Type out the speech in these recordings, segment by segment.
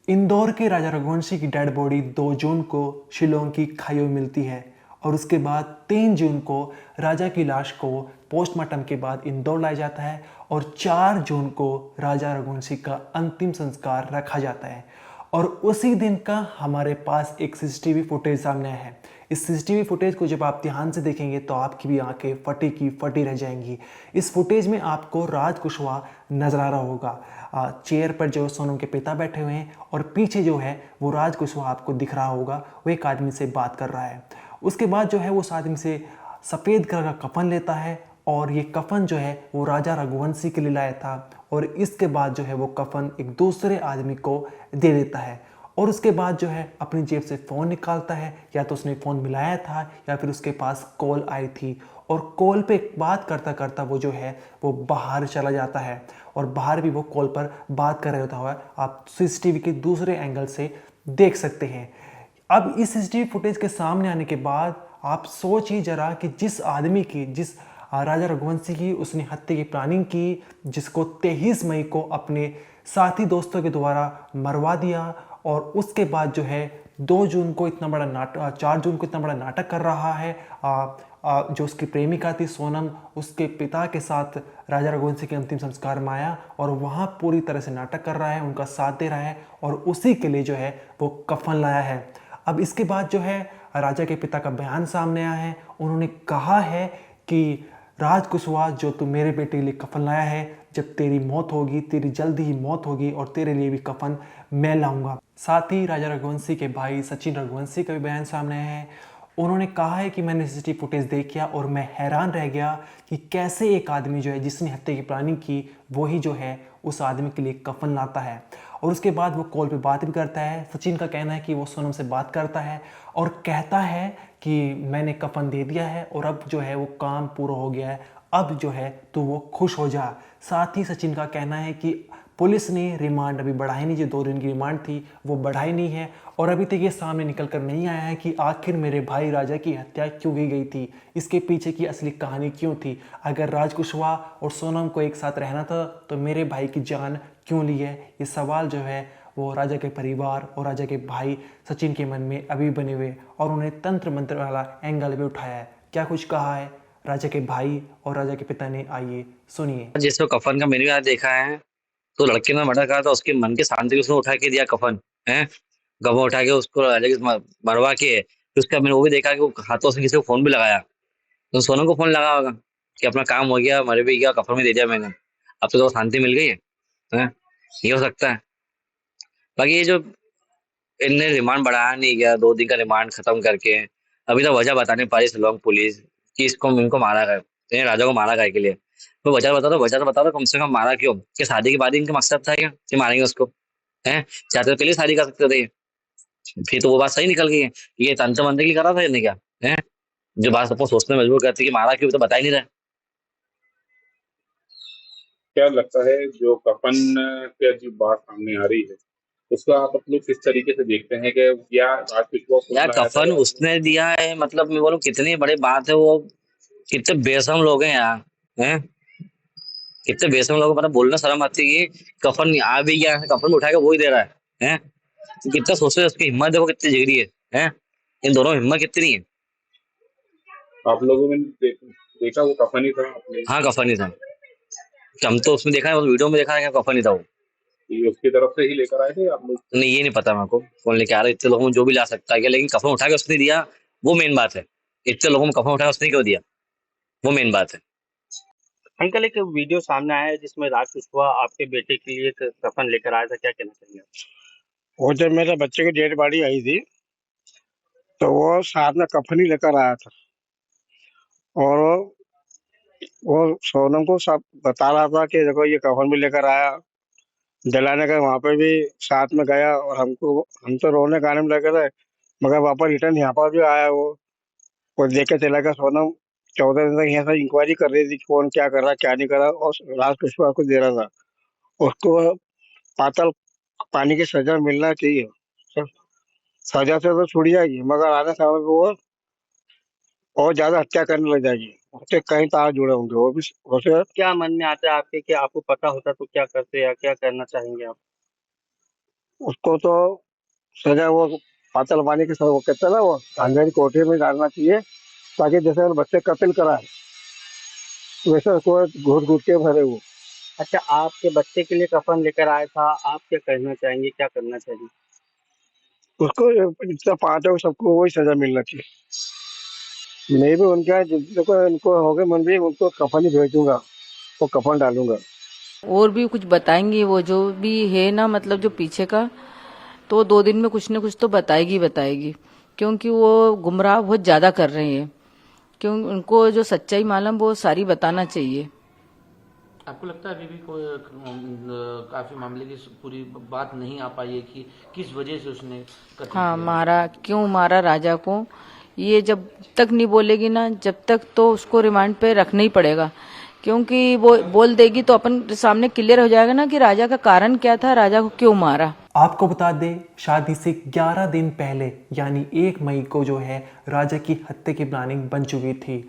इंदौर के राजा रघुवंशी की dead body 2 जून को शिलोंग की खाई में मिलती है और उसके बाद 3 जून को राजा की लाश को पोस्टमार्टम के बाद इंदौर लाया जाता है और 4 जून को राजा रघुवंशी का अंतिम संस्कार रखा जाता है। और उसी दिन का हमारे पास एक सीसीटीवी फुटेज सामने आया है। इस सीसीटीवी फुटेज को जब आप ध्यान से देखेंगे तो आपकी भी आंखें फटी की फटी रह जाएंगी। इस फुटेज में आपको राज कुशवाहा नजर आ रहा होगा। चेयर पर जो सोनम के पिता बैठे हुए हैं और पीछे जो है वो राज कुशवाहा आपको दिख रहा होगा, वो एक आदमी से बात कर रहा है। उसके बाद जो है वो उस आदमी से सफ़ेद कलर का कफन लेता है और ये कफन जो है वो राजा रघुवंशी के लिए लाया था और इसके बाद जो है वो कफन एक दूसरे आदमी को दे देता है। और उसके बाद जो है अपनी जेब से फ़ोन निकालता है, या तो उसने फ़ोन मिलाया था या फिर उसके पास कॉल आई थी, और कॉल पे बात करता करता वो जो है वो बाहर चला जाता है और बाहर भी वो कॉल पर बात कर रहा होता हुआ आप सीसीटीवी के दूसरे एंगल से देख सकते हैं। अब इस सीसीटीवी फुटेज के सामने आने के बाद आप सोचिए जरा कि जिस आदमी की, जिस राजा रघुवंशी की उसने हत्या की प्लानिंग की, जिसको 23 मई को अपने साथी दोस्तों के द्वारा मरवा दिया, और उसके बाद जो है 2 जून को इतना बड़ा नाटक, 4 जून को इतना बड़ा नाटक कर रहा है। जो उसकी प्रेमिका थी सोनम, उसके पिता के साथ राजा रघुवंशी के अंतिम संस्कार में आया और वहाँ पूरी तरह से नाटक कर रहा है, उनका साथ दे रहा है और उसी के लिए जो है वो कफन लाया है। अब इसके बाद जो है राजा के पिता का बयान सामने आया है। उन्होंने कहा है कि राज कुशवाहा, जो तू मेरे बेटे के लिए कफन लाया है, जब तेरी मौत होगी, तेरी जल्दी ही मौत होगी और तेरे लिए भी कफन मैं लाऊंगा। साथ ही राजा रघुवंशी के भाई सचिन रघुवंशी का भी बयान सामने आया है। उन्होंने कहा है कि मैंने सीसीटीवी फुटेज देखा और मैं हैरान रह गया कि कैसे एक आदमी जो है जिसने हत्या की प्लानिंग की, वही जो है उस आदमी के लिए कफन लाता है। और उसके बाद वो कॉल पे बात भी करता है। सचिन का कहना है कि वो सोनम से बात करता है और कहता है कि मैंने कफन दे दिया है और अब जो है वो काम पूरा हो गया है, अब जो है तो वो खुश हो जा। साथ ही सचिन का कहना है कि पुलिस ने रिमांड अभी बढ़ाई नहीं, जो 2 दिन की रिमांड थी वो बढ़ाई नहीं है और अभी तक ये सामने निकल कर नहीं आया है कि आखिर मेरे भाई राजा की हत्या क्यों की गई थी, इसके पीछे की असली कहानी क्यों थी। अगर राज कुशवाहा और सोनम को एक साथ रहना था तो मेरे भाई की जान क्यों ली है। ये सवाल जो है वो राजा के परिवार और राजा के भाई सचिन के मन में अभी बने हुए, और उन्हें तंत्र मंत्र वाला एंगल भी उठाया है। क्या कुछ कहा है राजा के भाई और राजा के पिता ने, आइए सुनिए। जिसको कफन का मैंने आज देखा है, तो लड़के ने मर्डर करा था, उसके मन के शांति उसने उठा के दिया कफन है। कफन उठा के उसको मरवा के फिर उसका मैंने वो भी देखा कि वो हाथों से किसी को फोन भी लगाया। तो सोनम को फोन लगा होगा कि अपना काम हो गया, मर भी गया, कफन में दे दिया मैंने, अब तो शांति मिल गई है। ये हो सकता है। बाकी ये जो इनने रिमांड बढ़ाया नहीं गया, 2 दिन का रिमांड खत्म करके अभी तक वजह बता नहीं पाई शिलोंग पुलिस कि इसको इनको मारा गया, ये राजा को मारा गया के लिए। तो वजह तो बता दो कम से कम, मारा क्यों? कि शादी के बाद ही इनका मकसद था क्या कि मारेंगे उसको? है, चाहते तो पहले शादी कर सकते थे। फिर तो वो बात सही निकल गई है। ये तंत्र मंत्र की करा था इन्हें क्या? है, जो बात सबको सोचने में मजबूर करती है कि मारा क्यों, तो बता ही नहीं रहा। क्या लगता है जो कफन की जो बात सामने आ रही है उसको आप लोग किस तरीके से देखते हैं कि क्या राज कुशवाहा खुद यार लाया था कफन या फिर उसने दिया है, मतलब मैं बोलूं कितनी बड़ी बात है वो। कितने बेशरम लोग हैं यार। हैं, कितने बेशरम लोग, मतलब बोलना शर्म आती है कि कफन आ भी गया है, कफन में उठा के वो ही दे रहा है। हैं, तो कितना सोचो, उसकी हिम्मत देखो कितनी जिगरी है। हैं, इन दोनों में हिम्मत कितनी है। आप लोगों ने देखा वो कफन ही था आपने हाँ कफन ही था। हम तो उसमें देखा है, उस वीडियो में देखा है कि कफन ही था वो। कि उसकी तरफ से ही लेकर आए थे आप लोग? नहीं ये नहीं पता मेरे को कौन लेके आ रहा है, इतने लोगों में जो भी ला सकता है क्या, लेकिन कफन उठा के उसने दिया, वो मेन बात है। इतने लोगों में कफन उठा के उसने क्यों दिया, वो मेन बात है। अंकल, एक वीडियो सामने आया है जिसमें राज कुशवाहा आपके बेटे के लिए एक कफन लेकर आया था, क्या कहना चाहिए आप? वो जब मेरे बच्चे की डेड बॉडी आई थी तो वो साथ में कफन ही लेकर आया था और वो सोनम को सब बता रहा था कि देखो ये कफन भी लेकर आया। जलाने का वहां पे भी साथ में गया और हम तो रोने गाने में लगे थे, मगर वापस रिटर्न यहाँ पर भी आया वो देख के चला गया। सोनम 14 दिन तक यहाँ से इंक्वायरी कर रही थी कि कौन क्या कर रहा क्या नहीं कर रहा, और राज कुशवाहा को दे रहा था। उसको पाताल पानी की सजा मिलना चाहिए। सजा से तो छूट जाएगी मगर आने समय पे वो और ज्यादा हत्या करने लग जाएगी, उससे कई तार जुड़े होंगे वो भी उसे। क्या मन में आता है आपके कि आपको पता होता तो क्या करते या क्या करना चाहेंगे आप? उसको तो सजा वो पातल पानी के वो कहते हैं ना, वो अंधेरी कोठरी में डालना चाहिए, ताकि जैसे वो बच्चे कत्ल कराए वैसे उसको घूट घूट के भरे वो। अच्छा, आपके बच्चे के लिए कफन लेकर आया था, आप क्या कहना चाहेंगे, क्या करना चाहिए? उसको जितना पार्ट है सबको वही सजा मिलना चाहिए। मैं भी उनका जितने को इनको हो गए मन भी उनको कफन ही भेजूंगा, वो कफन डालूंगा। और भी कुछ बताएंगी वो जो भी है ना, मतलब जो पीछे का, तो 2 दिन में कुछ न कुछ तो बताएगी बताएगी, क्योंकि वो गुमराह बहुत ज्यादा कर रहे हैं। क्यों, उनको जो सच्चाई मालूम वो सारी बताना चाहिए। आपको लगता है अभी भी कोई काफी मामले की पूरी बात नहीं आ पाई है कि किस वजह से उसने कत्ल हाँ, किया? मारा क्यों, मारा राजा को, ये जब तक नहीं बोलेगी ना, जब तक तो उसको रिमांड पे रखना ही पड़ेगा। क्योंकि वो बोल देगी तो अपन सामने क्लियर हो जाएगा ना कि राजा का कारण क्या था, राजा को क्यों मारा। आपको बता दें, शादी से 11 दिन पहले यानी 1 मई को जो है राजा की हत्या की प्लानिंग बन चुकी थी।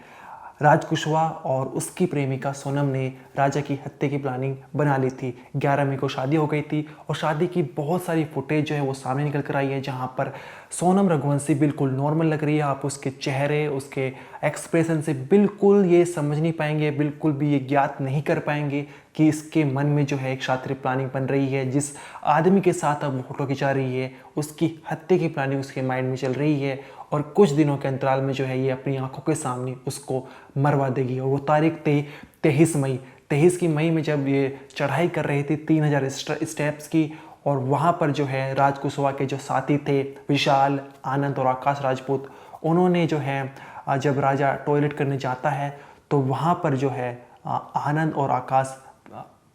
राज कुशवाहा और उसकी प्रेमिका सोनम ने राजा की हत्या की प्लानिंग बना ली थी। 11 मई को शादी हो गई थी और शादी की बहुत सारी फुटेज जो है वो सामने निकल कर आई है, जहां पर सोनम रघुवंशी बिल्कुल नॉर्मल लग रही है। आप उसके चेहरे, उसके एक्सप्रेशन से बिल्कुल ये समझ नहीं पाएंगे, बिल्कुल भी ये ज्ञात नहीं कर पाएंगे कि इसके मन में जो है एक शातिर प्लानिंग बन रही है। जिस आदमी के साथ अब फोटो खिंचा रही है उसकी हत्या की प्लानिंग उसके माइंड में चल रही है, और कुछ दिनों के अंतराल में जो है ये अपनी आंखों के सामने उसको मरवा देगी। और वो तारीख 23 की मई में जब ये चढ़ाई कर रही थी 3000 स्टेप्स की, और वहाँ पर जो है राज कुशवाहा के जो साथी थे विशाल, आनंद और आकाश राजपूत, उन्होंने जो है जब राजा टॉयलेट करने जाता है तो वहाँ पर जो है आनंद और आकाश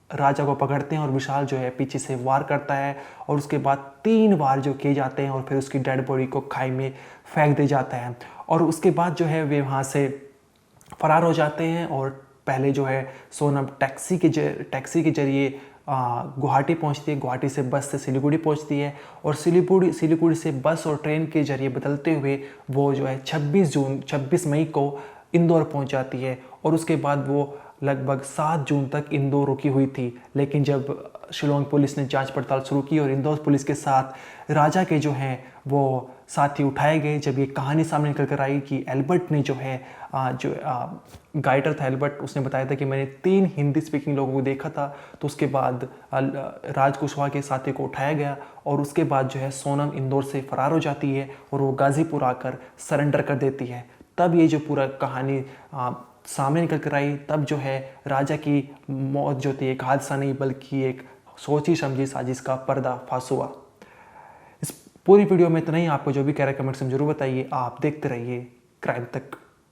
राजा को पकड़ते हैं और विशाल जो है पीछे से वार करता है, और उसके बाद 3 बार जो किए जाते हैं और फिर उसकी डेड बॉडी को खाई में फेंक दिया जाता है। और उसके बाद जो है वे वहाँ से फरार हो जाते हैं। और पहले जो है सोनम टैक्सी के जरिए गुवाहाटी पहुंचती है, गुवाहाटी से बस से सिलीगुड़ी पहुंचती है, और सिलीगुड़ी से बस और ट्रेन के जरिए बदलते हुए वो जो है 26 मई को इंदौर पहुंच जाती है। और उसके बाद वो लगभग 7 जून तक इंदौर रुकी हुई थी। लेकिन जब शिलोंग पुलिस ने जांच पड़ताल शुरू की और इंदौर पुलिस के साथ राजा के जो हैं वो साथी उठाए गए, जब ये कहानी सामने निकल कर आई कि एल्बर्ट ने जो है गाइडर था एल्बर्ट, उसने बताया था कि मैंने 3 हिंदी स्पीकिंग लोगों को देखा था, तो उसके बाद राज कुशवाहा के साथी को उठाया गया। और उसके बाद जो है सोनम इंदौर से फरार हो जाती है और वो गाजीपुर आकर सरेंडर कर देती है। तब ये जो पूरा कहानी सामने निकल कर आई, तब जो है राजा की मौत जो थी एक हादसा नहीं बल्कि एक सोची समझी साजिश का पर्दाफाश हुआ। इस पूरी वीडियो में इतना ही। आपको जो भी कह रहा है कमेंट्स में जरूर बताइए। आप देखते रहिए क्राइम तक।